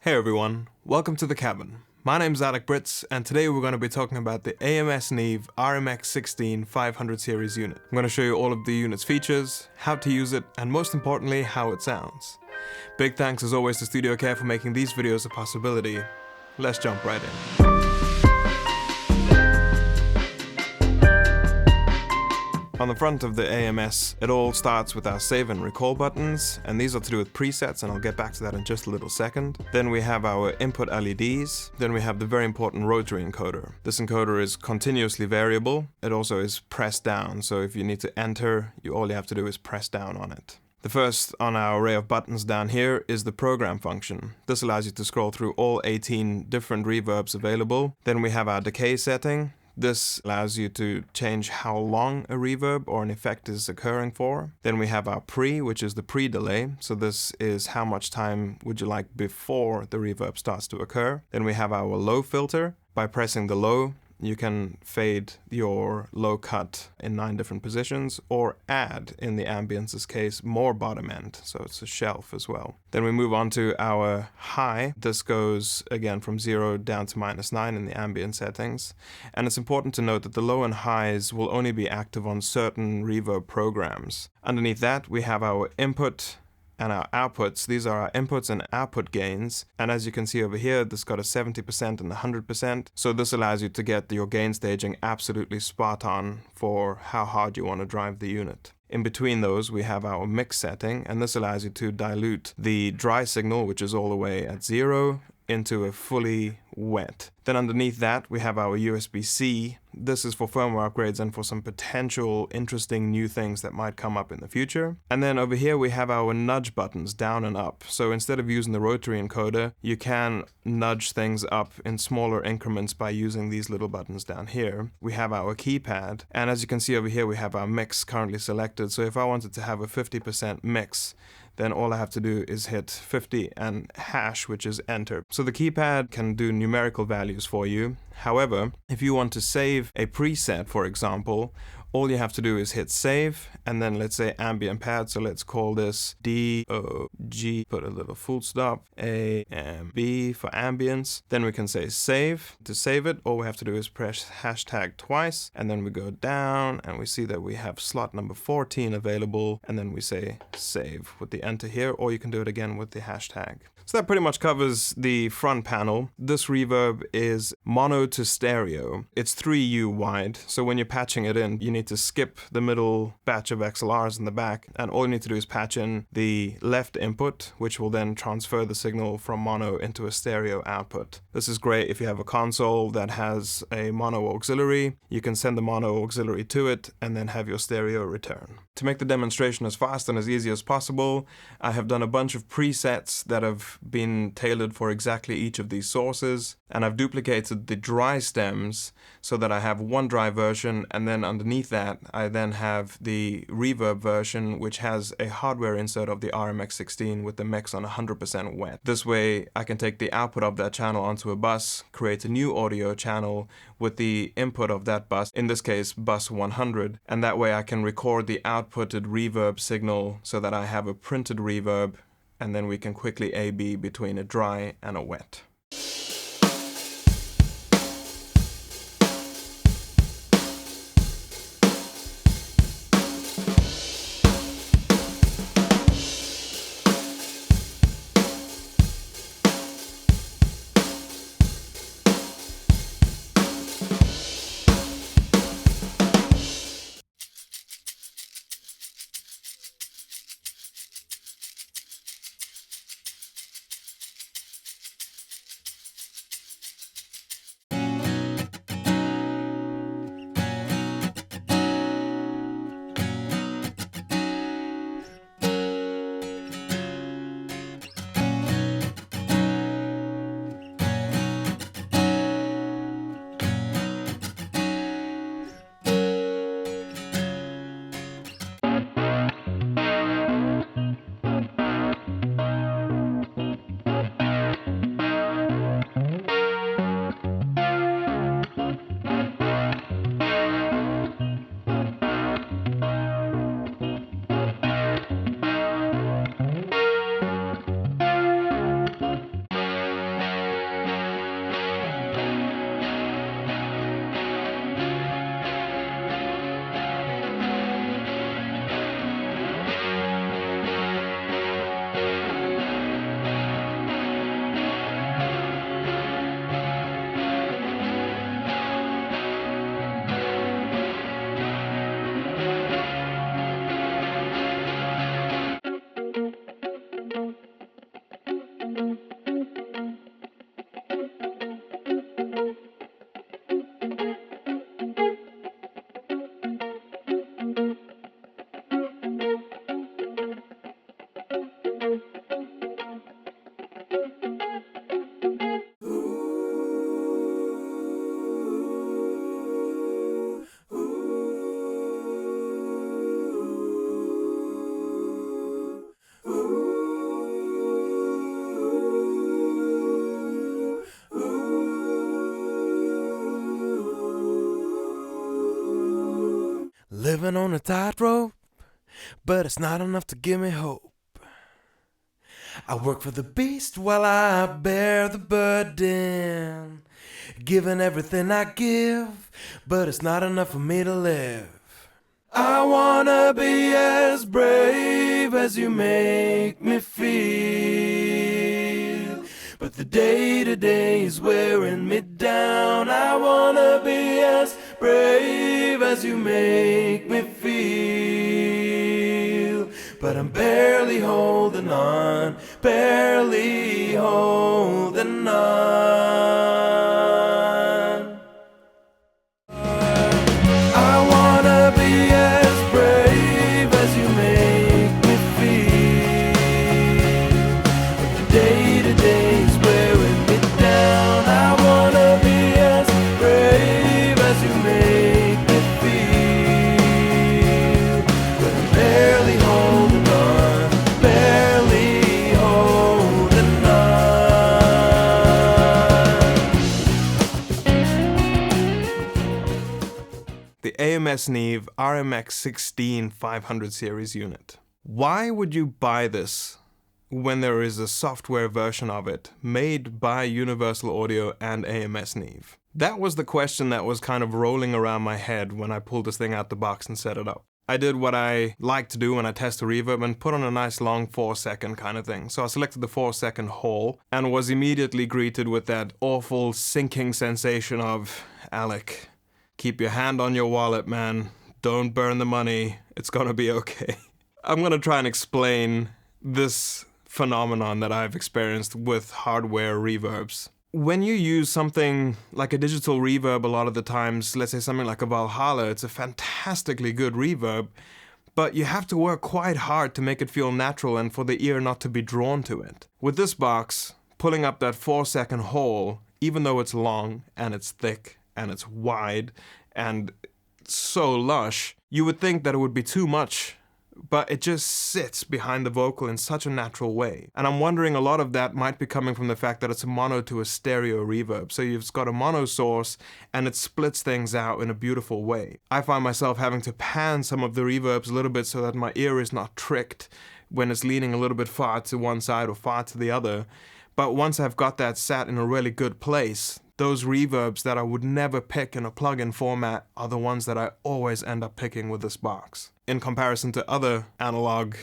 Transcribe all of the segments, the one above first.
Hey everyone, welcome to the cabin. My name's Alec Brits, and today we're going to be talking about the AMS Neve RMX 16 500 series unit. I'm going to show you all of the unit's features, how to use it, and most importantly, how it sounds. Big thanks as always to Studio Care for making these videos a possibility. Let's jump right in. On the front of the AMS, it all starts with our save and recall buttons, and these are to do with presets, and I'll get back to that in just a little second. Then we have our input LEDs. Then we have the very important rotary encoder. This encoder is continuously variable. It also is pressed down, so if you need to enter, all you have to do is press down on it. The first on our array of buttons down here is the program function. This allows you to scroll through all 18 different reverbs available. Then we have our decay setting. This allows you to change how long a reverb or an effect is occurring for. Then we have our pre, which is the pre-delay. So this is how much time would you like before the reverb starts to occur. Then we have our low filter. By pressing the low, you can fade your low cut in 9 different positions or add, in the ambience's case, more bottom end. So it's a shelf as well. Then we move on to our high. This goes again from 0 down to -9 in the ambient settings. And it's important to note that the low and highs will only be active on certain reverb programs. Underneath that, we have our input and our outputs. These are our inputs and output gains, and as you can see over here, this got a 70% and 100%, so this allows you to get your gain staging absolutely spot on for how hard you want to drive the unit. In between those, we have our mix setting, and this allows you to dilute the dry signal, which is all the way at 0, into a fully wet. Then underneath that, we have our USB-C. This is for firmware upgrades and for some potential interesting new things that might come up in the future. And then over here, we have our nudge buttons down and up. So instead of using the rotary encoder, you can nudge things up in smaller increments by using these little buttons down here. We have our keypad. And as you can see over here, we have our mix currently selected. So if I wanted to have a 50% mix, then all I have to do is hit 50 and hash, which is enter. So the keypad can do numerical values for you. However, if you want to save a preset, for example, all you have to do is hit save, and then let's say ambient pad, so let's call this DOG, put a little full stop, AMB for ambience. Then we can say save. To save it, all we have to do is press hashtag twice, and then we go down, and we see that we have slot number 14 available, and then we say save with the enter here, or you can do it again with the hashtag. So that pretty much covers the front panel. This reverb is mono to stereo. It's 3U wide, so when you're patching it in, you need to skip the middle batch of XLRs in the back, and all you need to do is patch in the left input, which will then transfer the signal from mono into a stereo output. This is great if you have a console that has a mono auxiliary. You can send the mono auxiliary to it and then have your stereo return. To make the demonstration as fast and as easy as possible, I have done a bunch of presets that have been tailored for exactly each of these sources, and I've duplicated the dry stems so that I have one dry version, and then underneath that I then have the reverb version, which has a hardware insert of the RMX 16 with the mix on 100% wet. This way I can take the output of that channel onto a bus, create a new audio channel with the input of that bus, in this case bus 100, and that way I can record the outputted reverb signal so that I have a printed reverb, and then we can quickly A/B between a dry and a wet. living on a tightrope, but it's not enough to give me hope. I work for the beast while I bear the burden, giving everything I give, but it's not enough for me to live. I wanna be as brave as you make me feel, but the day-to-day is wearing me down. I wanna be as brave as you make me feel, but I'm barely holding on, barely holding on. I wanna be as brave as you make me feel, but the day-to-day is wearing me down. I wanna be as brave as you make me feel, but I'm barely holding on, barely holding on. The AMS Neve RMX 16 500 series unit. Why would you buy this when there is a software version of it made by Universal Audio and AMS Neve? That was the question that was kind of rolling around my head when I pulled this thing out the box and set it up. I did what I like to do when I test a reverb and put on a nice long 4-second kind of thing. So I selected the 4-second hole and was immediately greeted with that awful sinking sensation of, Alec, keep your hand on your wallet, man. Don't burn the money. It's gonna be okay. I'm gonna try and explain this phenomenon that I've experienced with hardware reverbs. When you use something like a digital reverb a lot of the times, let's say something like a Valhalla, it's a fantastically good reverb, but you have to work quite hard to make it feel natural and for the ear not to be drawn to it. With this box, pulling up that 4-second hole, even though it's long and it's thick and it's wide and so lush, you would think that it would be too much, but it just sits behind the vocal in such a natural way. And I'm wondering a lot of that might be coming from the fact that it's a mono to a stereo reverb. So you've got a mono source and it splits things out in a beautiful way. I find myself having to pan some of the reverbs a little bit so that my ear is not tricked when it's leaning a little bit far to one side or far to the other. But once I've got that sat in a really good place, those reverbs that I would never pick in a plugin format are the ones that I always end up picking with this box. In comparison to other analog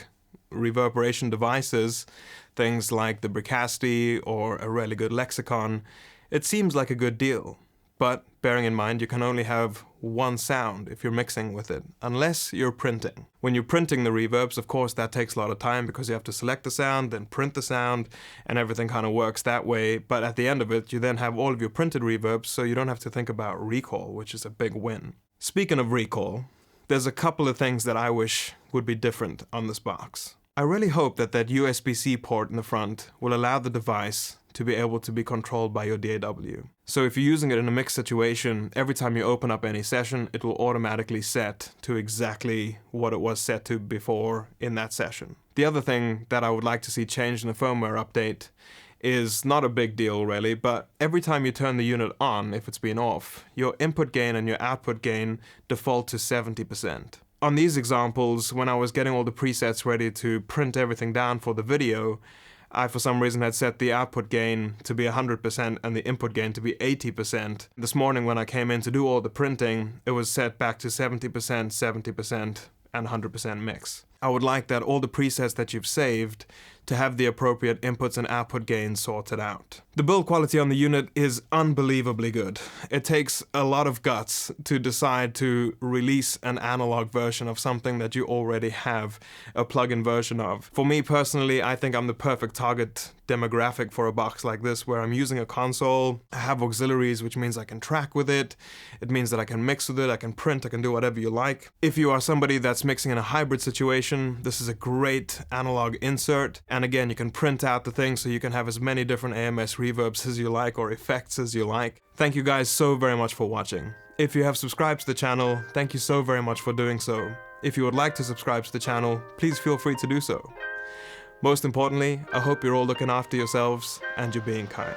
reverberation devices, things like the Bricasti or a really good Lexicon, it seems like a good deal. But bearing in mind you can only have one sound if you're mixing with it, unless you're printing. When you're printing the reverbs, of course that takes a lot of time because you have to select the sound, then print the sound, and everything kind of works that way. But at the end of it, you then have all of your printed reverbs, so you don't have to think about recall, which is a big win. Speaking of recall, there's a couple of things that I wish would be different on this box. I really hope that that USB-C port in the front will allow the device to be able to be controlled by your DAW. So if you're using it in a mixed situation, every time you open up any session, it will automatically set to exactly what it was set to before in that session. The other thing that I would like to see changed in the firmware update is not a big deal really, but every time you turn the unit on, if it's been off, your input gain and your output gain default to 70%. On these examples, when I was getting all the presets ready to print everything down for the video, I for some reason had set the output gain to be 100% and the input gain to be 80%. This morning when I came in to do all the printing, it was set back to 70%, 70%, and 100% mix. I would like that all the presets that you've saved to have the appropriate inputs and output gains sorted out. The build quality on the unit is unbelievably good. It takes a lot of guts to decide to release an analog version of something that you already have a plug-in version of. For me personally, I think I'm the perfect target demographic for a box like this, where I'm using a console, I have auxiliaries, which means I can track with it. It means that I can mix with it, I can print, I can do whatever you like. If you are somebody that's mixing in a hybrid situation, this is a great analog insert. And again, you can print out the thing so you can have as many different AMS reverbs as you like or effects as you like. Thank you guys so very much for watching. If you have subscribed to the channel, thank you so very much for doing so. If you would like to subscribe to the channel, please feel free to do so. Most importantly, I hope you're all looking after yourselves and you're being kind.